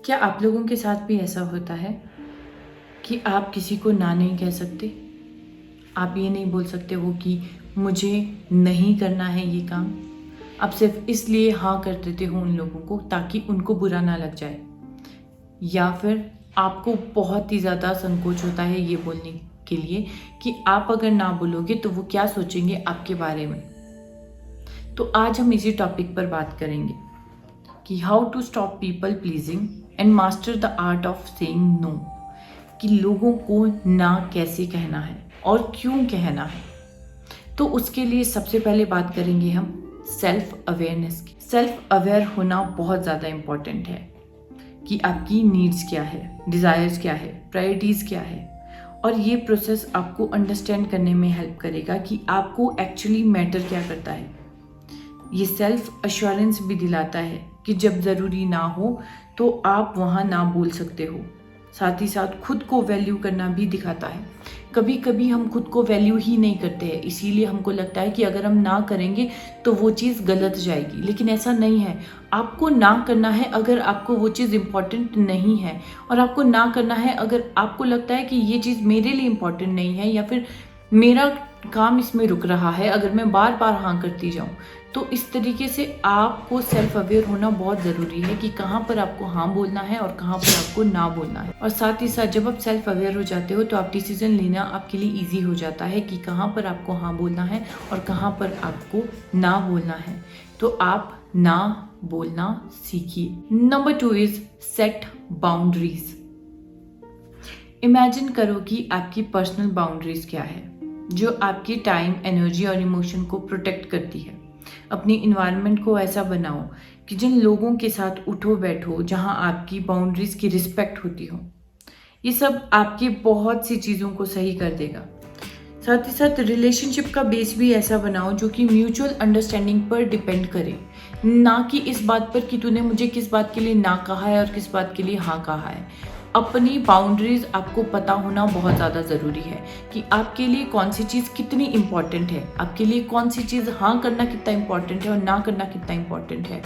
क्या आप लोगों के साथ भी ऐसा होता है कि आप किसी को ना नहीं कह सकते? आप ये नहीं बोल सकते हो कि मुझे नहीं करना है ये काम। आप सिर्फ इसलिए हाँ कर देते हो उन लोगों को ताकि उनको बुरा ना लग जाए, या फिर आपको बहुत ही ज़्यादा संकोच होता है ये बोलने के लिए कि आप अगर ना बोलोगे तो वो क्या सोचेंगे आपके बारे में। तो आज हम इसी टॉपिक पर बात करेंगे कि how to stop people pleasing and master the art of saying no, कि लोगों को ना कैसे कहना है और क्यों कहना है। तो उसके लिए सबसे पहले बात करेंगे हम सेल्फ अवेयरनेस की। सेल्फ अवेयर होना बहुत ज़्यादा इम्पॉर्टेंट है कि आपकी नीड्स क्या है, डिज़ायर्स क्या है, प्रायोरिटीज़ क्या है। और ये प्रोसेस आपको अंडरस्टैंड करने में हेल्प करेगा कि आपको एक्चुअली मैटर क्या करता है। ये सेल्फ अश्योरेंस भी दिलाता है कि जब ज़रूरी ना हो तो आप वहाँ ना बोल सकते हो। साथ ही साथ खुद को वैल्यू करना भी दिखाता है। कभी कभी हम खुद को वैल्यू ही नहीं करते हैं, इसीलिए हमको लगता है कि अगर हम ना करेंगे तो वो चीज़ गलत जाएगी, लेकिन ऐसा नहीं है। आपको ना करना है अगर आपको वो चीज़ इम्पॉर्टेंट नहीं है, और आपको ना करना है अगर आपको लगता है कि ये चीज़ मेरे लिए इम्पॉर्टेंट नहीं है या फिर मेरा काम इसमें रुक रहा है अगर मैं बार बार हाँ करती जाऊँ। तो इस तरीके से आपको सेल्फ अवेयर होना बहुत ज़रूरी है कि कहाँ पर आपको हाँ बोलना है और कहाँ पर आपको ना बोलना है। और साथ ही साथ जब आप सेल्फ अवेयर हो जाते हो तो आप डिसीजन लेना आपके लिए ईजी हो जाता है कि कहाँ पर आपको हाँ बोलना है और कहाँ पर आपको ना बोलना है। तो आप ना बोलना सीखिए। Number 2 is set boundaries. Imagine करो कि आपकी पर्सनल बाउंड्रीज क्या है जो आपकी टाइम, एनर्जी और इमोशन को प्रोटेक्ट करती है। अपनी इन्वायरमेंट को ऐसा बनाओ कि जिन लोगों के साथ उठो बैठो जहां आपकी बाउंड्रीज की रिस्पेक्ट होती हो। ये सब आपकी बहुत सी चीज़ों को सही कर देगा। साथ ही साथ रिलेशनशिप का बेस भी ऐसा बनाओ जो कि म्यूचुअल अंडरस्टैंडिंग पर डिपेंड करे, ना कि इस बात पर कि तूने मुझे किस बात के लिए ना कहा है और किस बात के लिए हाँ कहा है। अपनी बाउंड्रीज आपको पता होना बहुत ज़्यादा ज़रूरी है कि आपके लिए कौन सी चीज़ कितनी इम्पॉर्टेंट है, आपके लिए कौन सी चीज़ हाँ करना कितना इम्पॉर्टेंट है और ना करना कितना इम्पॉर्टेंट है।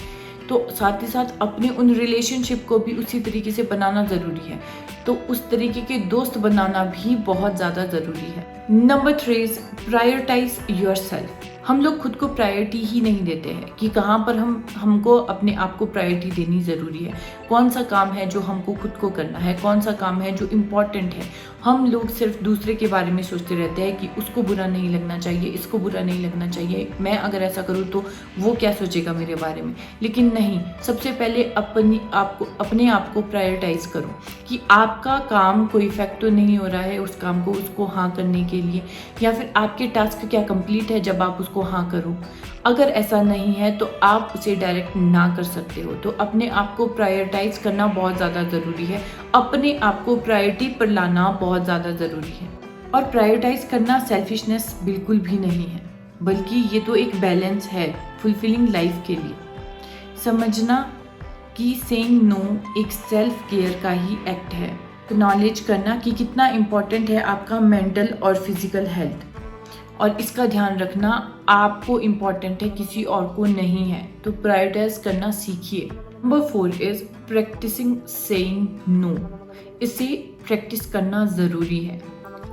तो साथ ही साथ अपने उन रिलेशनशिप को भी उसी तरीके से बनाना ज़रूरी है। तो उस तरीके के दोस्त बनाना भी बहुत ज़्यादा ज़रूरी है। Number 3 is prioritize yourself. हम लोग खुद को प्रायोरिटी ही नहीं देते हैं कि कहाँ पर हमको अपने आप को प्रायोरिटी देनी ज़रूरी है। कौन सा काम है जो हमको खुद को करना है, कौन सा काम है जो इम्पॉर्टेंट है। हम लोग सिर्फ दूसरे के बारे में सोचते रहते हैं कि उसको बुरा नहीं लगना चाहिए, इसको बुरा नहीं लगना चाहिए, मैं अगर ऐसा करूँ तो वो क्या सोचेगा मेरे बारे में। लेकिन नहीं, सबसे पहले अपने आप को प्रायोरिटाइज करो कि आपका काम कोई इफेक्ट तो नहीं हो रहा है उस काम को उसको हाँ करने के लिए, या फिर आपके टास्क क्या कंप्लीट है जब आप उसको हाँ करो। अगर ऐसा नहीं है तो आप उसे डायरेक्ट ना कर सकते हो। तो अपने आप को प्रायोरिटाइज करना बहुत ज़्यादा ज़रूरी है, अपने आप को प्रायोरिटी पर लाना बहुत ज़्यादा ज़रूरी है। और प्रायोरिटाइज करना सेल्फिशनेस बिल्कुल भी नहीं है, बल्कि ये तो एक बैलेंस है फुलफिलिंग लाइफ के लिए। समझना कि सेइंग नो एक सेल्फ केयर का ही एक्ट है। नॉलेज करना कि कितना इम्पोर्टेंट है आपका मेंटल और फिजिकल हेल्थ, और इसका ध्यान रखना आपको इम्पॉर्टेंट है, किसी और को नहीं है। तो प्रायोरिटाइज करना सीखिए। Number 4 is practicing saying no. इसे प्रैक्टिस करना ज़रूरी है।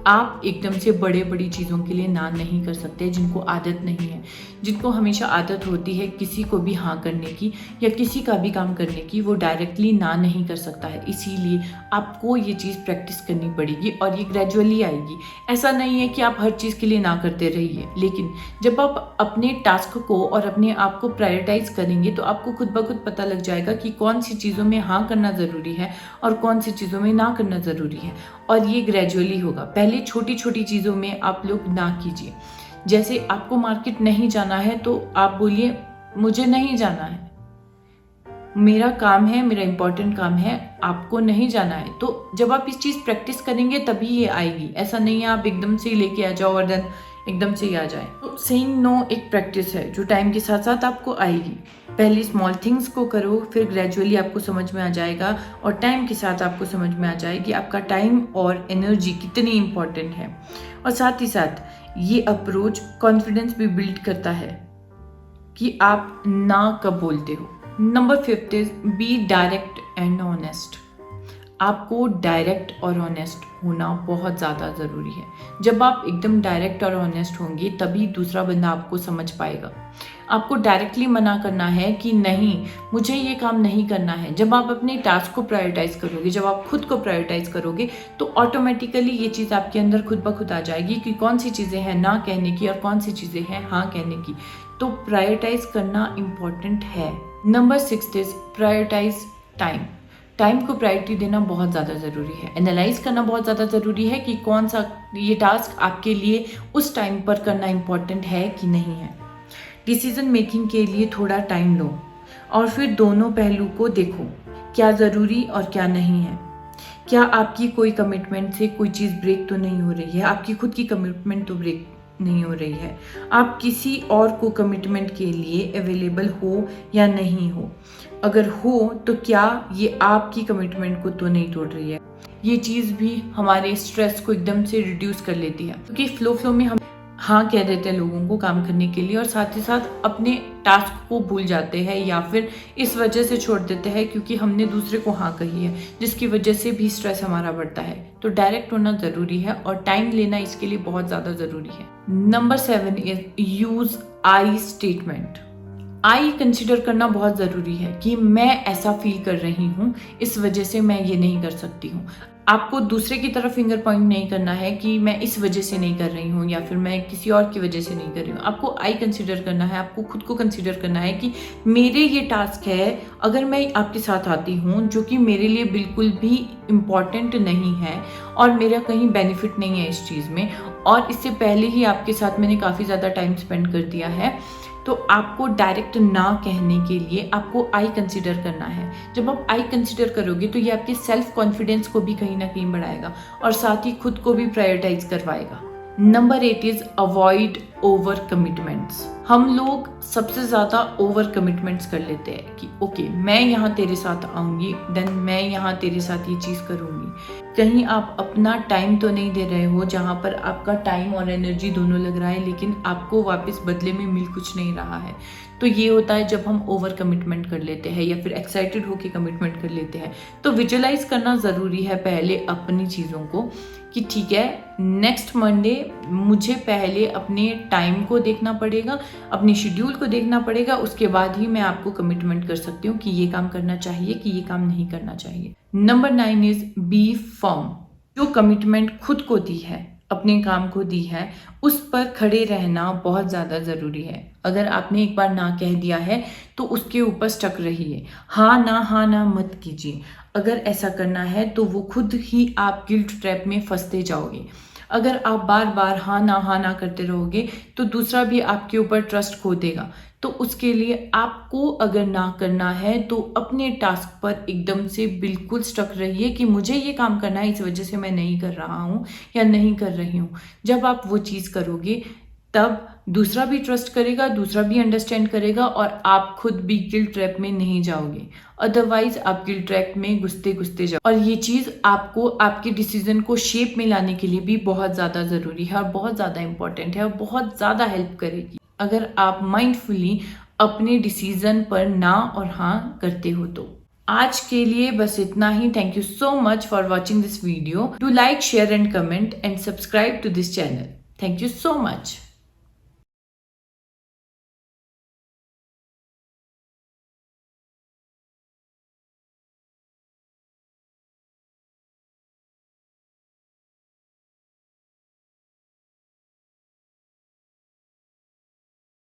आप एकदम से बड़ी चीज़ों के लिए ना नहीं कर सकते जिनको आदत नहीं है। जिनको हमेशा आदत होती है किसी को भी हाँ करने की या किसी का भी काम करने की, वो डायरेक्टली ना नहीं कर सकता है। इसीलिए आपको ये चीज़ प्रैक्टिस करनी पड़ेगी और ये ग्रेजुअली आएगी। ऐसा नहीं है कि आप हर चीज़ के लिए ना करते रहिए, लेकिन जब आप अपने टास्क को और अपने आप को प्रायोरिटाइज करेंगे तो आपको खुद ब खुद पता लग जाएगा कि कौन सी चीज़ों में हाँ करना ज़रूरी है और कौन सी चीज़ों में ना करना ज़रूरी है। और ये ग्रेजुअली होगा। पहले छोटी छोटी चीज़ों में आप लोग ना कीजिए। जैसे आपको मार्केट नहीं जाना है तो आप बोलिए मुझे नहीं जाना है, मेरा काम है, मेरा इंपॉर्टेंट काम है, आपको नहीं जाना है। तो जब आप इस चीज़ प्रैक्टिस करेंगे तभी ये आएगी। ऐसा नहीं है आप एकदम से लेके आ जाओ और देन एकदम से ही आ जाए। तो सेइंग नो एक प्रैक्टिस है जो टाइम के साथ साथ आपको आएगी। पहले स्मॉल थिंग्स को करो, फिर ग्रेजुअली आपको समझ में आ जाएगा और टाइम के साथ आपको समझ में आ जाएगी आपका टाइम और एनर्जी कितनी इम्पॉर्टेंट है। और साथ ही साथ ये अप्रोच कॉन्फिडेंस भी बिल्ड करता है कि आप ना कब बोलते हो। Number 5 is be direct and honest. आपको डायरेक्ट और ऑनेस्ट होना बहुत ज़्यादा ज़रूरी है। जब आप एकदम डायरेक्ट और ऑनेस्ट होंगे तभी दूसरा बंदा आपको समझ पाएगा। आपको डायरेक्टली मना करना है कि नहीं, मुझे ये काम नहीं करना है। जब आप अपने टास्क को प्रायोरिटाइज करोगे, जब आप खुद को प्रायोरिटाइज करोगे तो ऑटोमेटिकली ये चीज़ आपके अंदर खुद ब खुद आ जाएगी कि कौन सी चीज़ें हैं ना कहने की और कौन सी चीज़ें हैं हाँ कहने की। तो प्रायोरिटाइज करना इम्पॉर्टेंट है। Number 6 is prioritize time. Time को प्रायोरिटी देना बहुत ज़्यादा ज़रूरी है। एनालाइज करना बहुत ज़्यादा ज़रूरी है कि कौन सा ये टास्क आपके लिए उस टाइम पर करना इम्पॉर्टेंट है कि नहीं है। डिसीजन मेकिंग के लिए थोड़ा टाइम लो और फिर दोनों पहलू को देखो, क्या ज़रूरी और क्या नहीं है। क्या आपकी कोई कमिटमेंट से कोई चीज़ ब्रेक तो नहीं हो रही है, आपकी खुद की कमिटमेंट तो ब्रेक नहीं हो रही है, आप किसी और को कमिटमेंट के लिए अवेलेबल हो या नहीं हो। अगर हो तो क्या ये आपकी कमिटमेंट को तो नहीं तोड़ रही है। ये चीज़ भी हमारे स्ट्रेस को एकदम से रिड्यूस कर लेती है, क्योंकि फ्लो में हम हाँ कह देते हैं लोगों को काम करने के लिए और साथ ही साथ अपने टास्क को भूल जाते हैं या फिर इस वजह से छोड़ देते हैं क्योंकि हमने दूसरे को हाँ कही है, जिसकी वजह से भी स्ट्रेस हमारा बढ़ता है। तो डायरेक्ट होना ज़रूरी है और टाइम लेना इसके लिए बहुत ज़्यादा ज़रूरी है। Number 7 is use I statement. I consider करना बहुत ज़रूरी है कि मैं ऐसा फील कर रही हूँ, इस वजह से मैं ये नहीं कर सकती हूँ। आपको दूसरे की तरफ फिंगर पॉइंट नहीं करना है कि मैं इस वजह से नहीं कर रही हूँ या फिर मैं किसी और की वजह से नहीं कर रही हूँ। आपको आई कंसिडर करना है, आपको खुद को कंसिडर करना है कि मेरे ये टास्क है, अगर मैं आपके साथ आती हूँ जो कि मेरे लिए बिल्कुल भी इम्पॉर्टेंट नहीं है और मेरा कहीं बेनिफिट नहीं है इस चीज़ में, और इससे पहले ही आपके साथ मैंने काफ़ी ज़्यादा टाइम स्पेंड कर दिया है, तो आपको डायरेक्ट ना कहने के लिए आपको आई कंसिडर करना है। जब आप आई कंसिडर करोगे तो ये आपके सेल्फ कॉन्फिडेंस को भी कहीं ना कहीं बढ़ाएगा और साथ ही खुद को भी प्रायोरिटाइज करवाएगा। Number 8 is avoid over commitments. हम लोग सबसे ज़्यादा ओवर कमिटमेंट्स कर लेते हैं कि ओके मैं यहाँ तेरे साथ आऊँगी, देन मैं यहाँ तेरे साथ ये चीज़ करूँगी। कहीं आप अपना टाइम तो नहीं दे रहे हो जहाँ पर आपका टाइम और एनर्जी दोनों लग रहा है, लेकिन आपको वापस बदले में मिल कुछ नहीं रहा है। तो ये होता है जब हम ओवर कमिटमेंट कर लेते हैं या फिर एक्साइटेड होकर कमिटमेंट कर लेते हैं। तो विजुअलाइज करना ज़रूरी है पहले अपनी चीज़ों को कि ठीक है, नेक्स्ट मंडे मुझे पहले अपने टाइम को देखना पड़ेगा, अपने शेड्यूल को देखना पड़ेगा, उसके बाद ही मैं आपको कमिटमेंट कर सकती हूँ कि ये काम करना चाहिए कि ये काम नहीं करना चाहिए। Number 9 is be firm. जो कमिटमेंट खुद को दी है, अपने काम को दी है, उस पर खड़े रहना बहुत ज़्यादा ज़रूरी है। अगर आपने एक बार ना कह दिया है तो उसके ऊपर स्टक रहिए, हाँ ना मत कीजिए। अगर ऐसा करना है तो वो खुद ही आप गिल्ट ट्रैप में फंसते जाओगे। अगर आप बार बार हाँ ना करते रहोगे तो दूसरा भी आपके ऊपर ट्रस्ट खो देगा। तो उसके लिए आपको अगर ना करना है तो अपने टास्क पर एकदम से बिल्कुल स्टक रहिए कि मुझे ये काम करना है, इस वजह से मैं नहीं कर रहा हूँ या नहीं कर रही हूँ। जब आप वो चीज़ करोगे तब दूसरा भी ट्रस्ट करेगा, दूसरा भी अंडरस्टैंड करेगा और आप खुद भी गिल्ट ट्रैप में नहीं जाओगे। अदरवाइज आप गिल्ट ट्रैप में घुसते जाओ। और ये चीज़ आपको आपके डिसीजन को शेप में लाने के लिए भी बहुत ज़्यादा ज़रूरी है और बहुत ज़्यादा इंपॉर्टेंट है और बहुत ज़्यादा हेल्प करेगी अगर आप माइंडफुली अपने डिसीजन पर ना और हाँ करते हो तो। आज के लिए बस इतना ही। Thank you so much for watching this video. Do like, share and comment and subscribe to this channel. Thank you so much.